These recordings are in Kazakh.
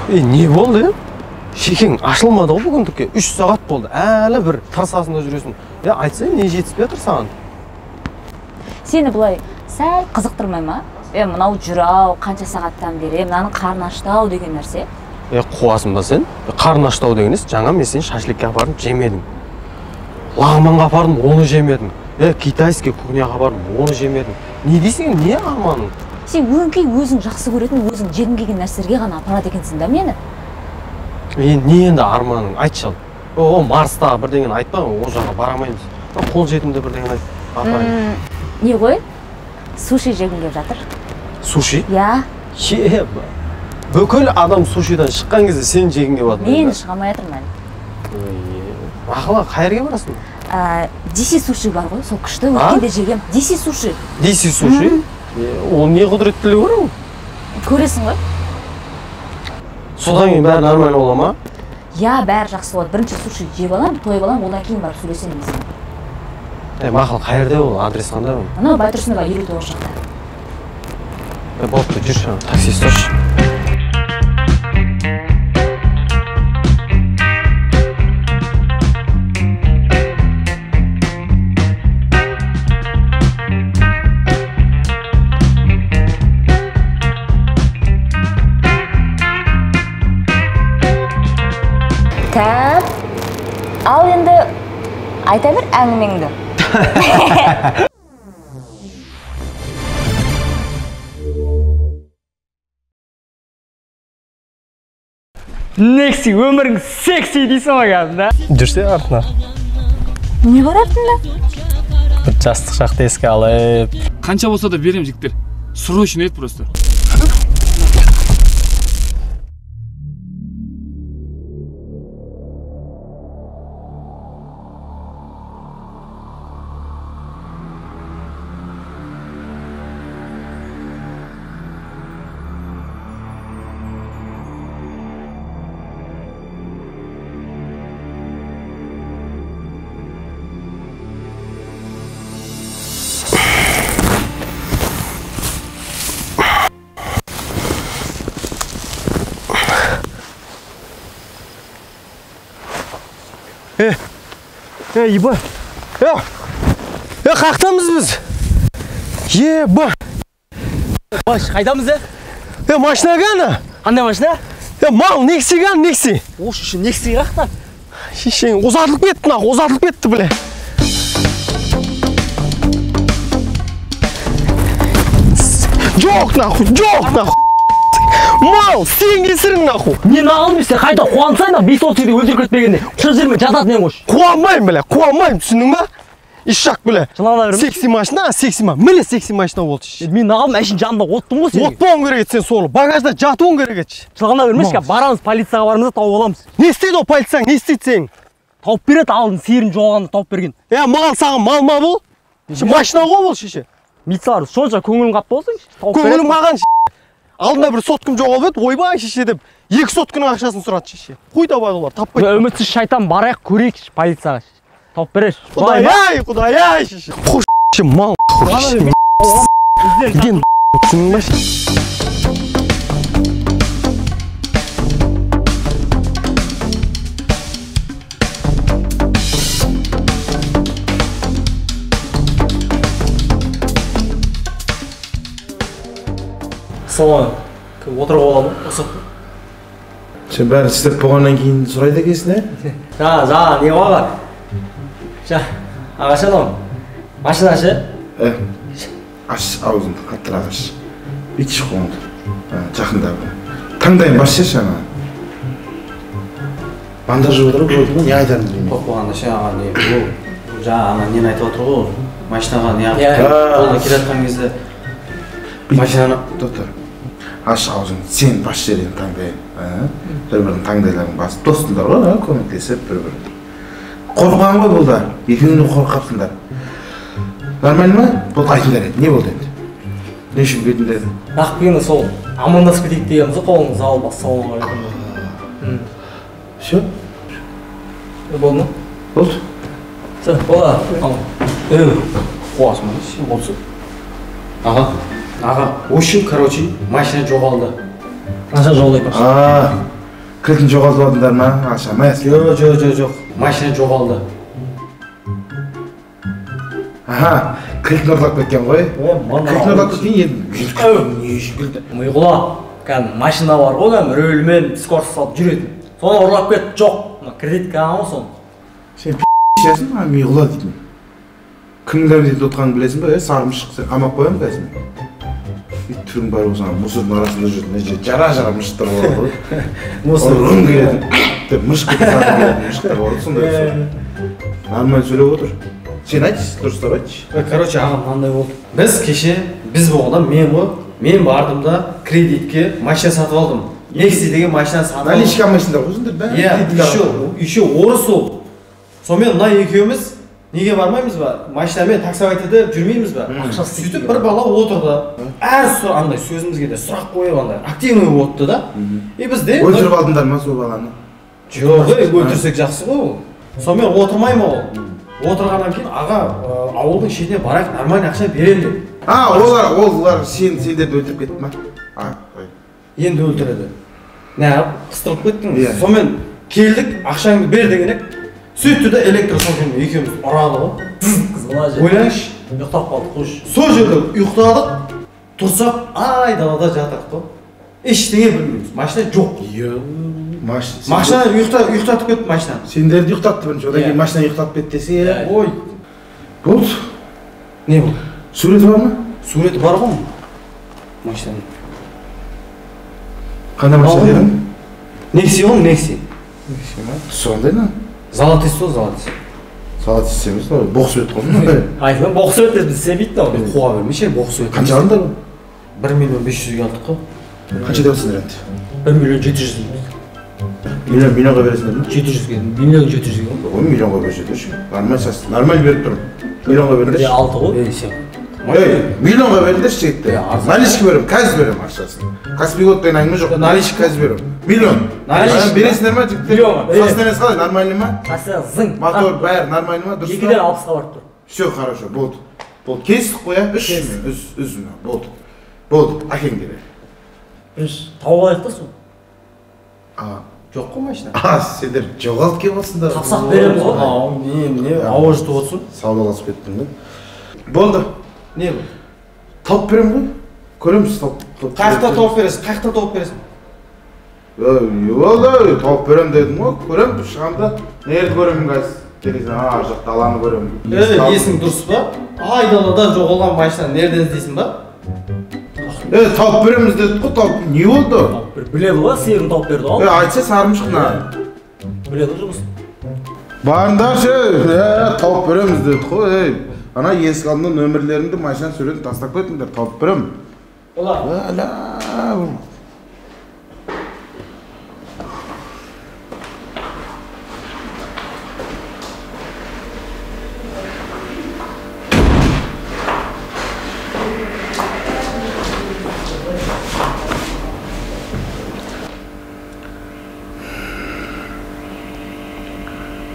Не болды? Шекең ашылмады ғой бүгіндікке. 3 сағат болды. Әлі бір тырсасында жүресің. Айтсай, не жетіспей жатыр саған? Сені бұлай сәл қызықтырмай ма? Мынау жүрау, қанша сағаттан бері, мынаның қарны ашты-ау деген нәрсе. Қуасың ба сен? Қарны ашты-ау дегеніз, жаңа мен сені шашликке апардым, жемедің. Лағманға апардым, оны жемедің. Китайский кухняға апардым, оны жемедің. Не дейсің, не арманың? Сен өңкей өзің жақсы көретін, өзің жегің келген нәрселерге ғана апарады екенсің да мені? Не енді арманың? Айтшы ал. О, Марстағы бірдеңені айтпа, ол жаққа барамаймыз. Қол жетімді бірдеңені апарайын. Не ғой? Суши жегім келіп жатыр. Суши? Я. Бүкіл адам сушидан шыққан кезде сен жегің келіп жатыр. Мен шыға алмай жатырмын әлі. Ақылы, қайерге барасың? DC суши бар ғой, сол күшті өткенде жегем. DC суши. DC суши? Ол не құдіреттілігі бар ол? Көресің ғой? Содан кейін бәрі нормально бола ма? Я, бәрі жақсы болады. Бірінші суши жеп алам, тойып алам, одан кейін барып сөйлесемін десең. Мақыл, қайерде ол? Адрес қандай ол? Анау Байтұрсынова 59 жақта. Болыпты, жүрші, таксист тұршы. Тәп, ал енді айта бір әңгімеңді. Некси, өмірің секси дейсің ғой кәдімді. Жүрсе артына. Не бар артында? Бір жастық шақты еске алып. Қанша болса да берем жігіттер. Срочно ет просто. Ебай, қақтамыз біз? Ебай. Баш, қайдамыз Машина ғана? Қандай машина? Мал, некси ғана, некси. Ош үшін некси қақта? Шешең, ұзатылып кетті, ұзатылып кетті, біле. Жоқ, Мал, сен кесірің наху. Мен ағылым істе, қайда қуансайын, 5-30 өлтіріп кетпегенде. Шын жермен жататын ең қош. Қуанмайым, түсінің ба? Ишақ, біле. Жылағына берім. Секси машина, мілі секси машина болды. Мен ағылым әшін жанында оттым ғой сен. От болуын керек ет сен солы, багажда жатуын керек ет. Жылағына бермешке, барамыз полицияға барымызда тауып аламыз. Не істейді о полицияң, не істейді сен? Тауып береді, алдын сиырын жоғағанда тауып берген. Мал саған мал-ма бұл? Машина ғой бұл шеше. Митсалар, сонша көңілім қап болсын. Көңілім қаған алдында бір соткым жоғалып еді, ойбай шеше деп, 2 соткының ақшасын сұрады шеше. Қой табады олар, таппайды. Үмітсіз шайтан барайық көрейік полицияға. Тауып береш. Құдай-ай шеше. Қош мал. Ден түсінің ба шеше. Соған, отырып оламын, осы. Сен бәрі істеп болғаннан кейін сұрайды екенсің, Жаңа, не оға? Ағаш адам, машина ашы? Аш, аузыңды, қаттыр ағаш. Бүйтші қоңды. Жақында таңдайын баршы жаңа. Бандажы отырып көрді не айтарын білмеймін. Тоқ болғанда аға не бұл жаңа нені айтып отыр ғой, машинаға не қолына келатқан кезде машинаны тоқтар. Аш аузың, сен бас жерден таңдайын. Бір-бірін таңдайларын басып, достыңдар ғой, көмектесіп бір-бірін. Қорқыған ғой бұл да, екеуіңді қорқапсыңдар. Нормально ма? Бұл айтыңдар еді, не болды енді? Не үшін бетінде еді? Нақ бігені сол, амандасып кетейік дегенімізді қолыңыз алып бас салуға қарайтын. Все? Болды ма? Болды. Все, болды. қуасың ба, сен болсын. Аға, в общем, короче, машина жоғалды. Қанша жоғалайды? Кілтін жоғалтып алдыңдар ма? Аша мәс. Жоқ. Машина жоғалды. Аха, кілтін ұрлап кеткен ғой. Кілтін ұрлап кеткен енді. Не үшін кілті? Миғұла, кәдімгі машина бар ғой, кәдімгі рөлмен скорость салып жүретін. Соны ұрлап кетті, жоқ. Кредитка алған ғой соны. Сен пи***шесің, миғұла дейтін. Кімнің кабинетінде отырғанын білесің ба? Сағым шықса қамап қоямын қазір. Түрің бар болсаң, мұсырдың арасында жүретін, жара мұшықтар болады ғой. Мұсыр рұң келетін, мұшық келетін мұшықтар болады, сондай. Нормально сөйлеп отыр. Сен айтшы, дұрыстап айтшы. Короче, ағам мынандай болды. Біз болғанда мен бардым да кредитке машина сатып алдым. Nexi деген машина сатып алдым. Наличка алмайсыңдар ғой, да? Иә, еще орыс ол. Сонымен мына екеуміз неге бармаймыз ба? Машинамен таксовайтеде жүрмейміз ба? Сөйтіп бір бала отырды. Әр андай сөзімізге де сұрақ қойып андай активный болыпты да. И біз де өлтіріп алдыңдар ма сол баланы? Жоқ, өлтірсек жақсы ғой ол. Сонымен отырмаймын ол. Отырғаннан кейін аға ауылдың шетіне барайық, нормальный ақша беремін деп. Олар сендерді өлтіріп кетті ма? Енді өлтіреді. Қыстырып кеттің. Сонымен келдік, ақшаңды бер дегенек. Сөйтті де электросаммен екеуміз ұрады ғой. Қызғала жер. Ойлаңызшы. Ұйықтап қалдық қош. Сол жерде ұйықтадық, тұрсақ, далада жатырық қой. Ештеңе білмейміз. Машина жоқ. Машина ұйықтатып кетті машина. Сендерді ұйықтатты бірінші, одан кейін машина ұйықтатып кетті десе. Ой. Болды. Не болды? Суреті бар ма? Суреті бар ғой. Машинаның. Қандай машина дедің? Nexi ғой, Nexi. Сондай ма? Золотый сол, золотый. Салат істеміз, боқ сурет қойдың. Айтылған боқ сурет біз істемейді да. Қуа бермеші, боқ сурет. Қанша алдыңдар ғой? 1.500.000-ге алдық қой. Қанша деватсыңдар енді? 1.700.000 дейміз. Миллионға бересіңдер ма? 700-ге, 1.700.000-ге. Ол миллионға берсек өші. Нормаль беріп тұрмын. Миллионға беріңдерші. 6 ғой. Миллионға беріңдерші жігітті. Наличка берем, қазір берем ақшасын. Каспиготтан әңгіме жоқ, наличка қазір берем. Миллион. Бересіңдер ма жігіттер? Миллионға. Состояниясы қалай, нормальный ма? Қасына зың. Мотор бәрі нормальный ма? Дұрыс па? 2-ден 60-ға барып тұр. Все хорошо, болды. Кестік қоя, үш болды. Әкең керек. Тауып алайық та сол. Жоқ қой машина. Сендер жоғалып келіп отырсыңдар. Тапсақ береміз ғой. Не ауыз жытып отырсың? Саудаласып кеттің да. Болды. Не бұл? Тауып берем ғой. Көреміз тауып. Қаяқтан тауып бересің? Болды, тауып берем дедім ғой. Көрем, шығамда. Нерді көремін қазір? Терезен, жоқ даланы көремін. Есің дұрыс ба? Айдалада жоғалған машина нерден іздейсің ба? Тауып береміз дедік қой, тауып. Не болды? Біледі ғой, сиырын тауып берді ғой. Айтса сарымшықна. Біледі ғой жұмыс. Барындаршы, тауып береміз дедік қой. Ана есік алдында нөмірлеріңді, машина суретін тастап кетіңдер, тауып берем.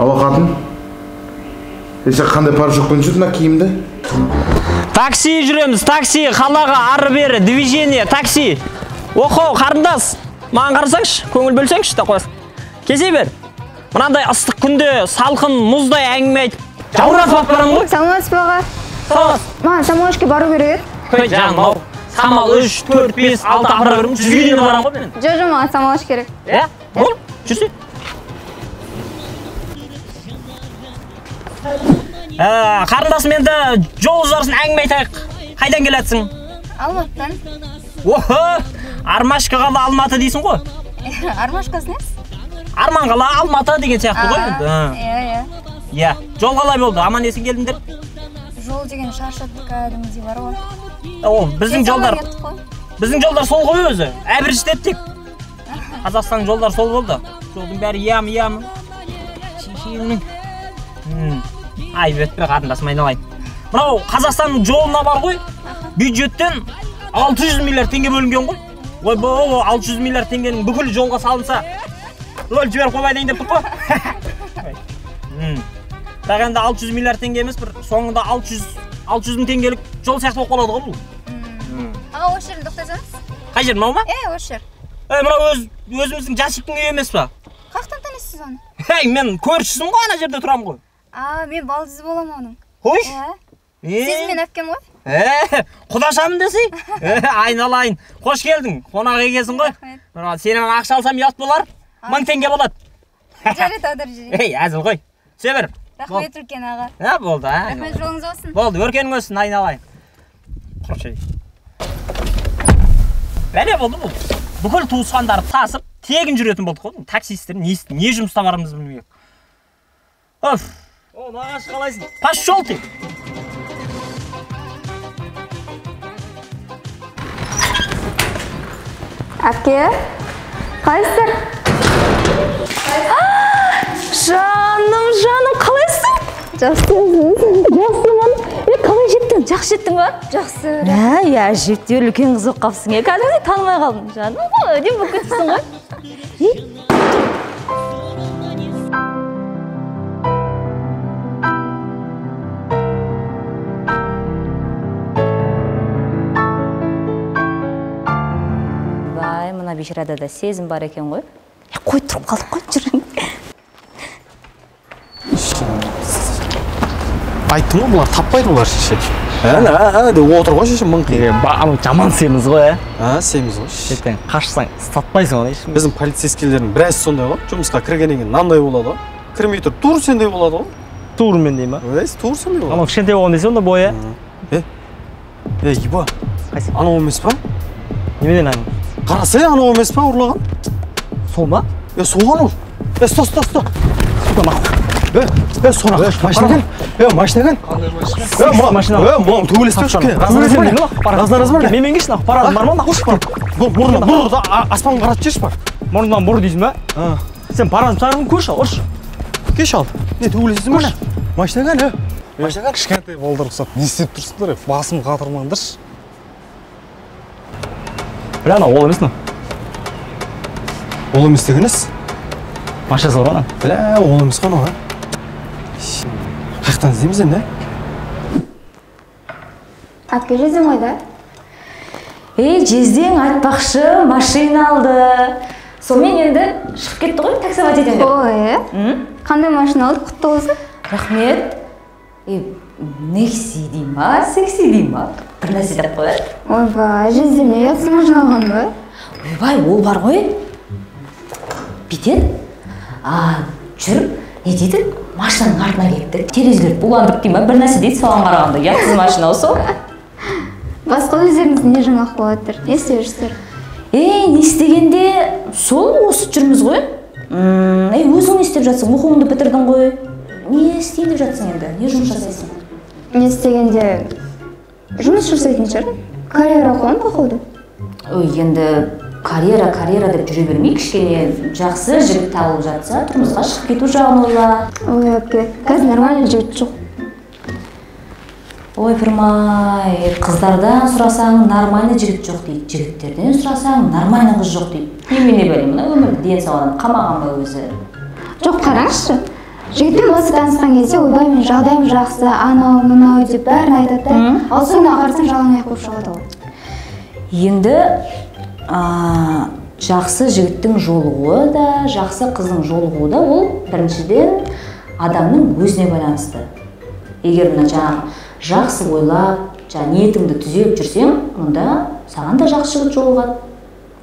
Ала қатын? Есе қандай порошокпен жүрді мына киімді? Такси жүреміз, такси, қалаға ары бері, движение, такси. Оқо, қарындас, маған қарасаңшы, көңіл бөлсеңші да қойсын. Кесе бер. Мынандай ыстық күнде салқын мұздай әңгіме айтып, жауратып алып барам ғой. Саламатсыз ба аға? Саламатсыз. Маған самолетке бару керек еді. Қой жаным ау. Самал 3, 4, 5, 6 апара беремін, 100-ге дейін барам ғой мен. Жоқ, маған самолет керек. Бол, жүрсе. Қарындасым енді жол ұзарсын әңгіме айтайық. Қайдан келатсың? Алматыдан. Охо, Армашқа қала Алматы дейсің ғой? Армашқасы несі? Арман қала Алматы деген сияқты ғой енді. Иә, жол қалай болды? Аман есен келдіңдер? Жол деген шаршаттық кәдімгідей бар ғой. О, біздің жолдар сол ғой өзі. Әбіріштеп тек. Қазақстанның жолдары сол болды. Жолдың бәрі ям. Ай, бетпе қарындасым айналайын. Мынау Қазақстанның жолына бар ғой, бюджеттен 600 миллиард теңге бөлінген ғой. Ой, бұл 600 миллиард теңгенің бүкіл жолға салынса, өл жіберіп қоймайын деп тұр ғой. Бірақ енді 600 миллиард теңге емес, бір соңында 600 мың теңгелік жол сияқты болып қалады ғой бұл. Аға, осы жерін тоқтатсаңыз? Қай жер, мынау ма? Осы жер. Мына өзіміздің Жасиктің үйі емес па? Қақтан танисыз оны? Мен көршісім ғой, ана жерде тұрам ғой. Мен балдызы боламын оның. Қой? Сіз мен әпкем ғой? Құдашамын десей? Айналайын. Қош келдің. Қонақ екенсің ғой. Сенен ақша алсам ұят болар. 1000 теңге болады. Жарайды, аударып жіберейін. Әзіл ғой. Себір. Рахмет үлкен аға. Болды. Рахмет, жолыңыз болсын. Болды, өркенің өссін, айналайын. Құршай. Бәле болды бұл. Бүкіл туысқандарды тасып, тегін жүретін болдық қой. Таксистер не жұмыста барымыз білмейік. Оф. Нағаш қалайсың? Пошел ты. Әпке, қалайсыздар? Жаным, қалайсың? Жақсымын. Қалай жеттің? Жақсы жеттің ба? Жақсы. Әжепте үлкен қыз болып қапсың. Кәдімгідей танымай қалдым. Жаным ғой, өдем болып кетіпсің ғой. Бай, мына бейшарада да сезім бар екен ғой. Қой тұрып қалдық қой, жүрің. Айттым ғой, бұлар таппайды бұлар шеше. Деп отыр ғой шеше мың қиын. Жаман семіз ғой, Семіз ғой. Ертең қашсаң, сатпайсың оны ешкім. Біздің полицейскийлердің біраз сондай ғой. Жұмысқа кіргеннен кейін мынандай болады ғой. Кірмей тұр, тур сендей болады ғой. Тур мен дейм ба? Тур сендей болады. Анау кішкентай болған десе онда бойы. Иба. Қайсы? Анау емес па? Неменен аң? Қарасай, анау емес па ұрлаған? Сол ма? Соған ол. Сто. Сука мақұл. Соға. Машина кән. Машина. Мұның төбелесті өшке. Разнарыз бар. Мен кешін ақ парадым бар ма? Нақұш бар. Бұрда аспан қарат жеш бар. Мұрнынан бұр дейсің ба? Сен парадым сағырын көш ал, ұш. Кеш ал. Не төбелесің ба? Машина кән. Кішкентай болды рұқсат. Не істеп тұрсыңдар? Басым қатырмаңдаршы. Бля, ана ол емес мына. Ол емес дегеніз? Машинасы бар ана. Бля, ол емес қана. Қаяқтан іздейміз енді? Әпке жезден қойда? Жездең айтпақшы, машина алды. Сонымен енді шығып кетті ғой, такси водитель деп. Қандай машина алды, құтты болсын? Рахмет. Некси дей ма, секси дей ма? Бір нәрсе деп қояды. Ойбай, жезден не ұятсыз машина алған ба? Ойбай, ол бар ғой. Бүйтеді. Жүріп, не дейді? Машинаның артына кетті. Терезелер буландырып дей ма? Бір нәрсе дейді, соған қарағанда. Ұятсыз машина осы. Басқа өздеріңіз не жаңалық болады? Не істеп жүрсіздер? Не істегенде сол осы жүрміз ғой. Өзің не істеп жатсың? Оқуыңды бітірдің ғой. Не істейін деп жатсың енді? Не жұмыс жасайсың? Не істегенде жұмыс жасайтын шығар. Карьера қуан бақылды. Енді карьера деп жүре бермей, кішкене жақсы жігіт табылып жатса, тұрмысқа шығып кету жағын ойла. Ой, әпке, қазір нормальный жігіт жоқ. Ойпырмай, қыздардан сұрасаң нормальный жігіт жоқ дейді, жігіттерден сұрасаң нормальный қыз жоқ дейді. Немене бәлем, мына өмірді ден саудан қамаған ба өзі? Жоқ, қараңызшы. Жігітпен басы танысқан кезде ойбай мен жағдайым жақсы, анау мынау деп бәрін айтады да, ал соңына қарасаң жалаң аяқ болып шығады ғой. Енді жақсы жігіттің жолығуы да, жақсы қыздың жолығуы да ол біріншіден адамның өзіне байланысты. Егер мына жаңағы жақсы ойлап, ниетіңді түзеп жүрсең, онда саған да жақсы жігіт жолығады.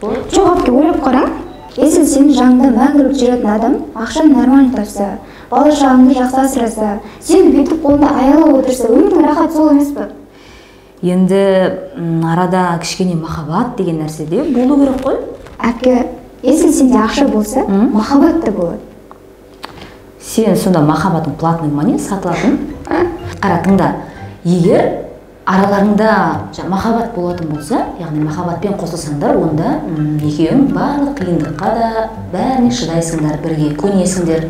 Жоқ, әпке, ойлап қараң. Если сенің жаныңда мәңгілік жүретін адам ақшаны нормально тапса, бала шағыңды жақсы асыраса, сені бүйтіп қолында аялап отырса, өмірдің рахаты сол емес пе? Енді арада кішкене махаббат деген нәрсе де болу керек қой. Әпке, если сенде ақша болса, махаббат та болады. Сен сонда махаббатың платный ма не, сатылатын? Қара тыңда, егер араларыңда махаббат болатын болса, яғни махаббатпен қосылсаңдар, онда екеуің барлық қиындыққа да бәріне шыдайсыңдар, бірге көнесіңдер.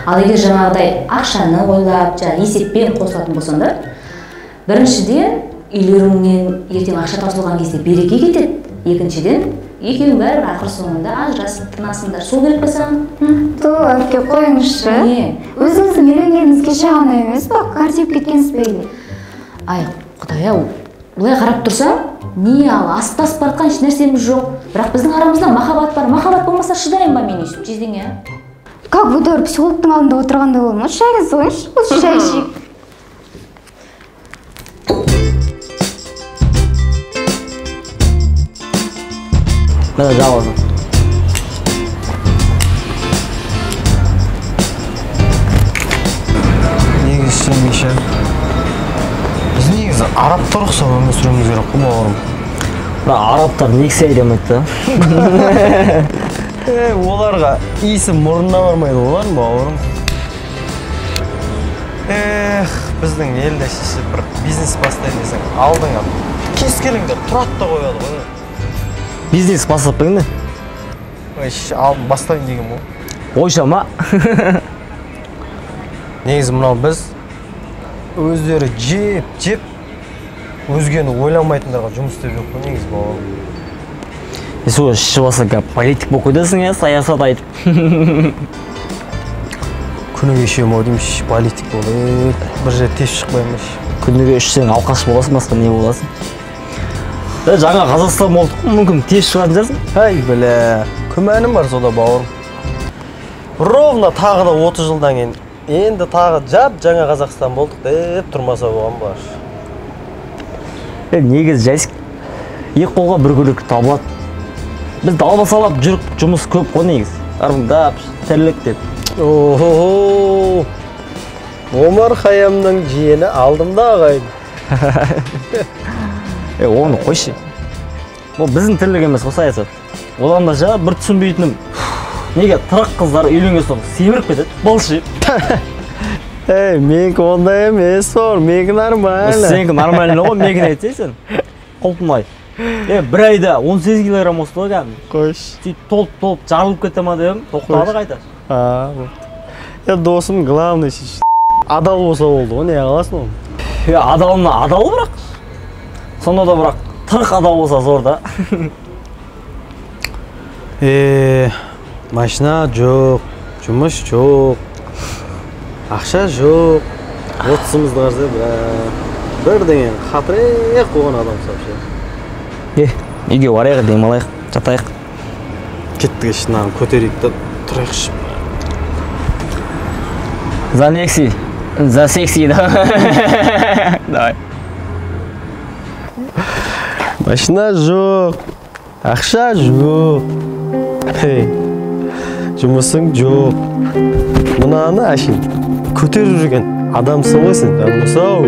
Ал егер жаңағыдай ақшаны ойлап, есеппен қосылатын болсаңдар, біріншіден үйлеріңнен ертең ақша таусылған кезде береке кетеді. Екіншіден, екеуің бәрі ақыр соңында ажырасып тынасыңдар. Сол керек пе саған? Әпке, қойыңызшы. Өзіңіздің үйленгеніңіз кеше ғана емес па? Қартиып кеткенсіз бе? Ай, Құдай-ау, бұлай қарап тұрсаң, не ал астасып баратқан еш нәрсеміз жоқ, бірақ біздің арамызда махаббат бар. Махаббат болмаса шыдайын ба мен өйстіп жездеңе? Как будто бір психологтың алдында отырғандай болдым. Шайыңызды қойыңызшы, осы шай ішейік. Мына жалғыз. Негізі Миша, біз негізі арабтар ұқсап өмір сүруіміз керек қой бауырым. Арабтар негізі айдамайды да. Оларға иісі мұрнына бармайды олар бауырым. Біздің елде шешіп бір бизнес бастайды десең, алдыңа кез келіңдер тұрады да қояды ғой. Бизнес бастап па енді? Бастайын деген бұл. Ойшама. Негізі мынау біз өздері жеп өзгені ойламайтындарға жұмыс істеп жоқ қой негізі бауырым. Сол ішіп алса политик болып қойдасың иә, саясат айтып. Күніге ішемін ау деймін, политик болып, бір жер тез шықпаймын. Күніге ішсең алқаш боласың, басқа не боласың? Жаңа Қазақстан болдық, мүмкін тез шығатын жарсың? Ай, біле, күмәнім бар сода бауырым. Ровно тағы да 30 жылдан кейін, енді тағы жап жаңа Қазақстан болдық деп тұрмаса болған бар. Негізі жайсық, екі қолға бір күлік табылады. Біз далбасалап жүріп жұмыс көп қой негіз. Армыңдап, тірлік деп. Охо, Омар Хайямның жиені алдымда ағайын. Оны қойшы. Ол біздің тірлік емес қой саясат. Одан да жаңа бір түсінбейтінім. Неге тырақ қыздар үйленген соң семіріп кетеді, болшы. Менікі ондай емес бар, менікі нормально. Сенікі нормально ғой, менікі айтсайсың. Құлпымай. Бір айда 18 килограмм осты ғой кәмін. Қойш. Сөйтіп толып жарылып кете ма дедім, тоқтады қайта. Досым главный шеш. Адал болса болды ғой, не қаласың ол? Адалына адал бірақ. Сонда да бірақ тырық адал болса зор да. Машина жоқ, жұмыс жоқ, ақша жоқ, отысымызды қарсы бірдеңен қатырек қойған адам сапшы. Үйге барайық, демалайық, жатайық. Кеттік ішінен көтерейік та тұрайық шып. За некси, за секси да. Давай. Машина жоқ, ақша жоқ, жұмысың жоқ. Мынаны әшін көтеріп жүрген адамсың ғой сен, жанымыз-ау.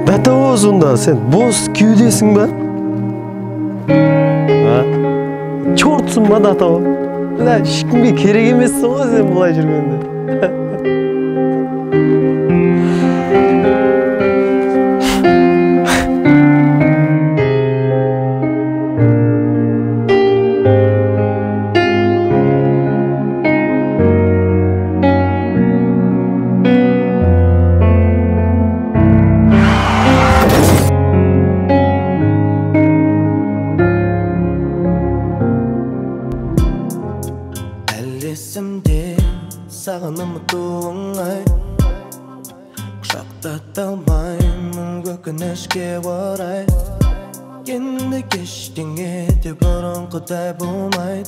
До того сонда сен бос кеудесің ба? Чортсың ба до того? Ешкімге керек емессің ғой сен бұлай жүргенде. Сағынымды оңай құшақтата алмаймын өкінішке орай. Енді ештеңе де бұрынғыдай болмайды.